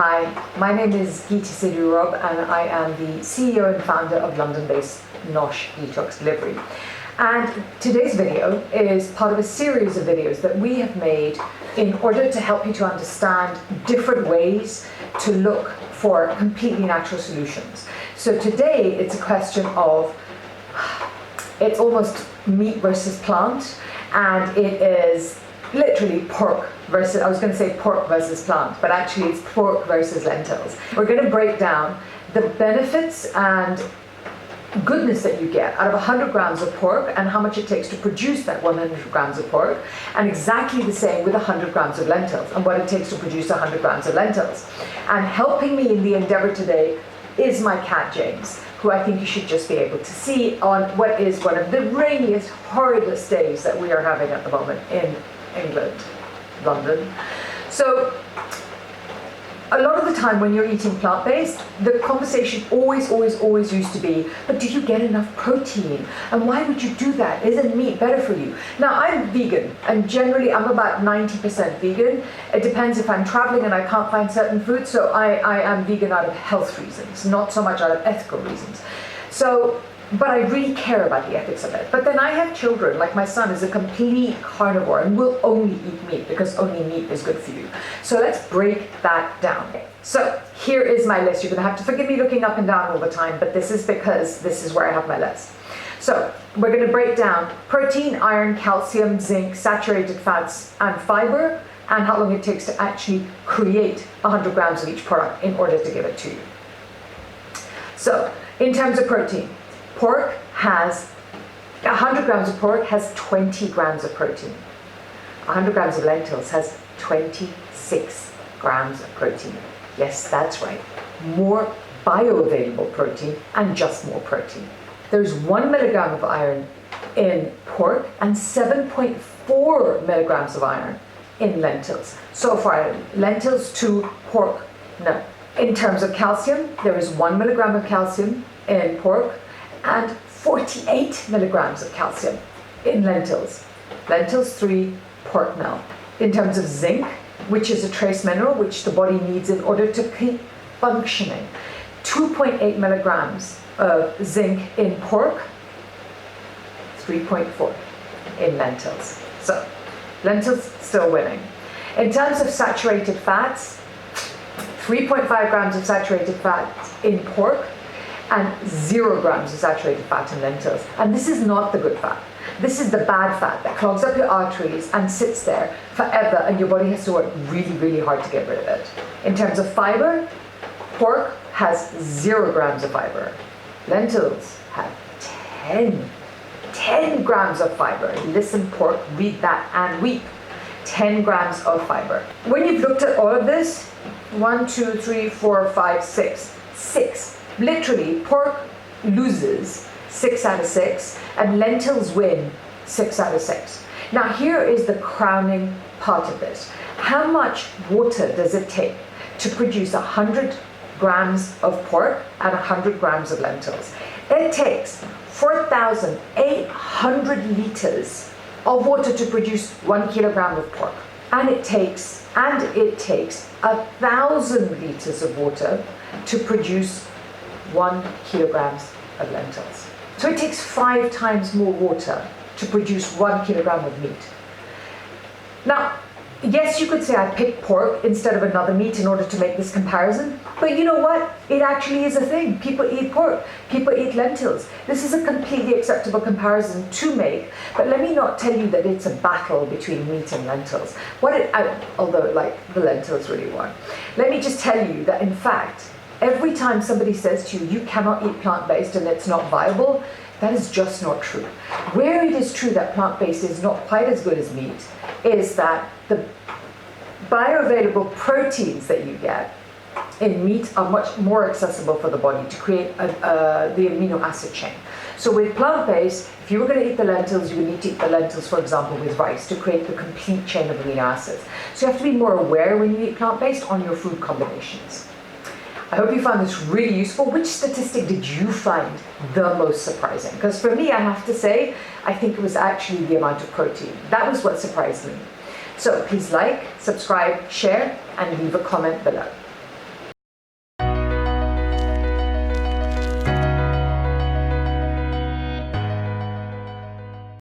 Hi, my name is Geeta Sidhu-Robb and I am the CEO and founder of London-based Nosh Detox Delivery. And today's video is part of a series of videos that we have made in order to help you to understand different ways to look for completely natural solutions. So today it's a question of, it's almost meat versus plant, and it is literally pork versus, I was going to say pork versus plant, but actually it's pork versus lentils. We're going to break down the benefits and goodness that you get out of 100 grams of pork and how much it takes to produce that 100 grams of pork, and exactly the same with 100 grams of lentils and what it takes to produce 100 grams of lentils. And helping me in the endeavor today is my cat James, who I think you should just be able to see on what is one of the rainiest, horridest days that we are having at the moment in England, London. So a lot of the time when you're eating plant-based, the conversation always used to be, but do you get enough protein? And why would you do that? Isn't meat better for you? Now, I'm vegan, and generally I'm about 90% vegan. It depends if I'm traveling and I can't find certain foods, so I am vegan out of health reasons, not so much out of ethical reasons. But I really care about the ethics of it. But then I have children, like my son is a complete carnivore and will only eat meat because only meat is good for you. So let's break that down. So here is my list. You're gonna have to forgive me looking up and down all the time, but this is because this is where I have my list. So we're gonna break down protein, iron, calcium, zinc, saturated fats, and fiber, and how long it takes to actually create 100 grams of each product in order to give it to you. So in terms of protein, pork has, 100 grams of pork has 20 grams of protein. 100 grams of lentils has 26 grams of protein. Yes, that's right. More bioavailable protein and just more protein. There's 1 milligram of iron in pork and 7.4 milligrams of iron in lentils. So far, lentils to pork, no. In terms of calcium, there is 1 milligram of calcium in pork and 48 milligrams of calcium in lentils. Lentils 3, pork nil. In terms of zinc, which is a trace mineral which the body needs in order to keep functioning, 2.8 milligrams of zinc in pork, 3.4 in lentils. So lentils still winning. In terms of saturated fats, 3.5 grams of saturated fat in pork and 0 grams of saturated fat in lentils. And this is not the good fat. This is the bad fat that clogs up your arteries and sits there forever, and your body has to work really hard to get rid of it. In terms of fiber, pork has 0 grams of fiber. Lentils have 10 grams of fiber. Listen, pork, read that and weep. 10 grams of fiber. When you've looked at all of this, 1, 2, 3, 4, 5, 6. Literally, pork loses 6 out of 6 and lentils win 6 out of 6. Now here is the crowning part of this. How much water does it take to produce 100 grams of pork and 100 grams of lentils? It takes 4,800 liters of water to produce 1 kilogram of pork. And it takes 1,000 liters of water to produce 1 kilograms of lentils. So it takes 5 times more water to produce 1 kilogram of meat. Now, yes, you could say I picked pork instead of another meat in order to make this comparison, but you know what? It actually is a thing. People eat pork, people eat lentils. This is a completely acceptable comparison to make, but let me not tell you that it's a battle between meat and lentils. Although like the lentils really won. Let me just tell you that in fact, every time somebody says to you, you cannot eat plant-based and it's not viable, that is just not true. Where it is true that plant-based is not quite as good as meat is that the bioavailable proteins that you get in meat are much more accessible for the body to create the amino acid chain. So with plant-based, if you were going to eat the lentils, you would need to eat the lentils, for example, with rice to create the complete chain of amino acids. So you have to be more aware when you eat plant-based on your food combinations. I hope you found this really useful. Which statistic did you find the most surprising? Because for me, I have to say, I think it was actually the amount of protein. That was what surprised me. So please like, subscribe, share, and leave a comment below.